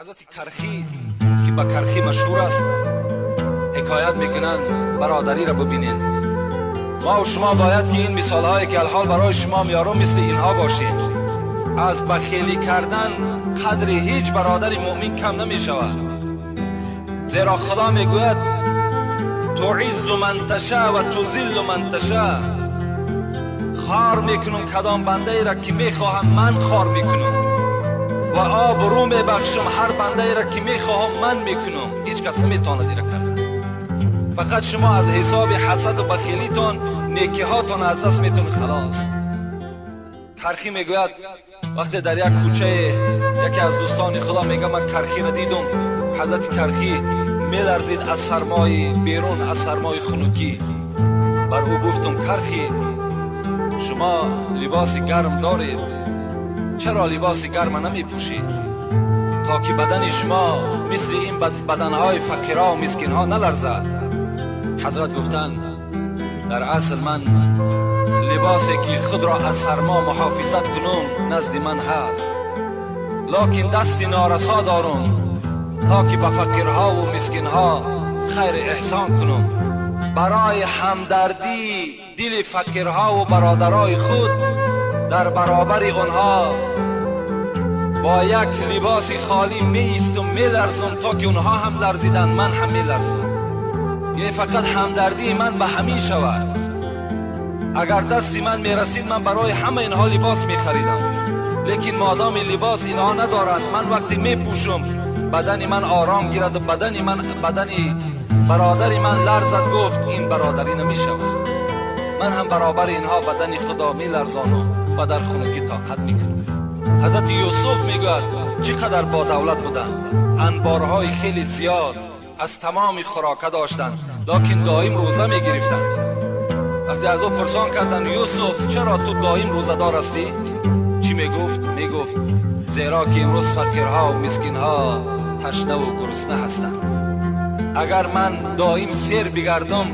حضرت کرخی که با کرخی مشهور است حکایت میکنن برادری را ببینین. ما و شما باید که این مثال هایی که الحال برای شما میارم مثل اینها باشیم. از بخیلی کردن قدر هیچ برادر مؤمن کم نمی شود، زیرا خدا میگوید تعز من تشاء و تذل من تشاء. خار میکنم کدام بنده ای را که میخواهم من خار میکنم و آبرو میبخشم هر بنده ای را که میخواهم من میکنم. هیچ کس نمیتواند این را کرد. فقط شما از حساب حسد و بخیلیتان نیکی هاتان از دست میتونید خلاص. کرخی میگوید وقتی در یک کوچه یکی از دوستان خدا میگه من کرخی را دیدم. حضرت کرخی میلرزید از سرمای بیرون، از سرمای خنکی. بر او گفتم کرخی شما لباس گرم دارید، چرا لباس گرم نمی پوشید تا که بدن شما مثل این بدنهای فقیرها و مسکینها نلرزد؟ حضرت گفتند در اصل من لباسی که خود را از سرما محافظت کنم نزد من هست، لکن دست نارسا دارم تا که به فقیرها و مسکینها خیر احسان کنم. برای همدردی دل فقیرها و برادرای خود در برابر آنها با یک لباس خالی می ایستم، می لرزم تا که اونها هم لرزیدن من هم می لرزم. یعنی فقط همدردی من به همین شود. اگر دستی من می رسید من برای همه اینها لباس می خریدم، لیکن مادام لباس اینها ندارند من وقتی می پوشم بدن من آرام گیرد و بدن برادری من لرزد. گفت این برادری نمی شود. من هم برابر اینها بدن خدا می لرزانم و در خنکی طاقت می گیرم. حضرت یوسف می گوید چقدر با دولت بودند، انبارهای خیلی زیاد از تمام خوراکه داشتند، لکن دائم روزه می گرفتند. وقتی از او پرسان کردند یوسف چرا تو دائم روزه دار هستی؟ چی می گفت؟ می گفت زیرا که امروز فقیرها و مسکینها تشنه و گرسنه هستند. اگر من دائم سیر بگردم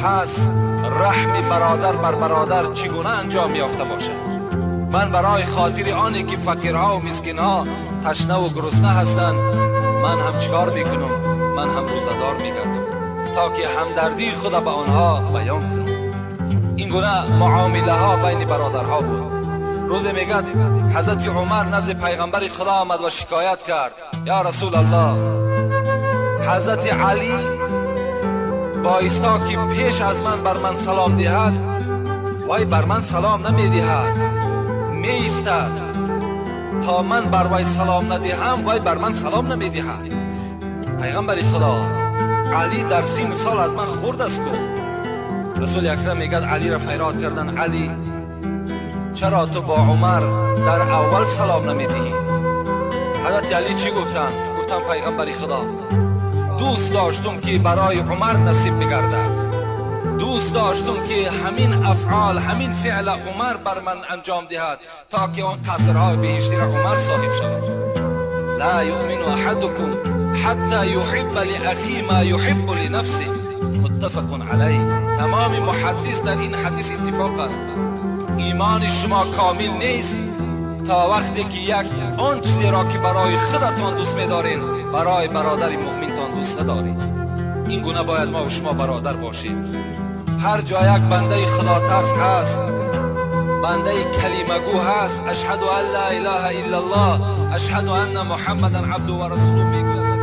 پس رحم برادر بر برادر چگونه انجام یافته باشد؟ من برای خاطر آنی که فقیرها و مسکینها تشنه و گرسنه هستند من هم چکار میکنم؟ من هم روزدار میگردم تا که همدردی خود به آنها بیان کنم. این گونه معامله ها بین برادرها بود. روز میگد حضرت عمر نزد پیغمبر خدا آمد و شکایت کرد یا رسول الله، حضرت علی بایستا که پیش از من بر من سلام دهد وای بر من سلام نمی دهد، می ایستد تا من بر وی سلام ندهم وای بر من سلام نمی دهد. پیغمبر خدا علی در 30 سال از من خورد است. گفت رسول اکرم میگه علی را فریاد کردن علی چرا تو با عمر در اول سلام نمی دهی؟ حضرت علی چی گفتن؟ گفتن پیغمبر خدا دوست داشتم که برای عمر نصیب بگردد، دوست داشتم که همین افعال همین فعل عمر بر من انجام دهد تا که آن قصرهای بهشتی را عمر صاحب شود. لا یؤمن احدکم حتی یحب لاخی ما یحب لنفسه، متفق علیه. تمام محدث در این حدیث اتفاقند. ایمان شما کامل نیست تا وقتی که یک آن چیزی را که برای خودتان دوست می‌دارین برای برادر مؤمنتان دوست ندارید. این گونه باید ما و شما برادر باشیم. هر جا یک بنده خدا ترس هست، بنده کلمه گو هست، اشهد ان لا اله الا الله، اشهد ان محمدا عبده و رسوله میگوید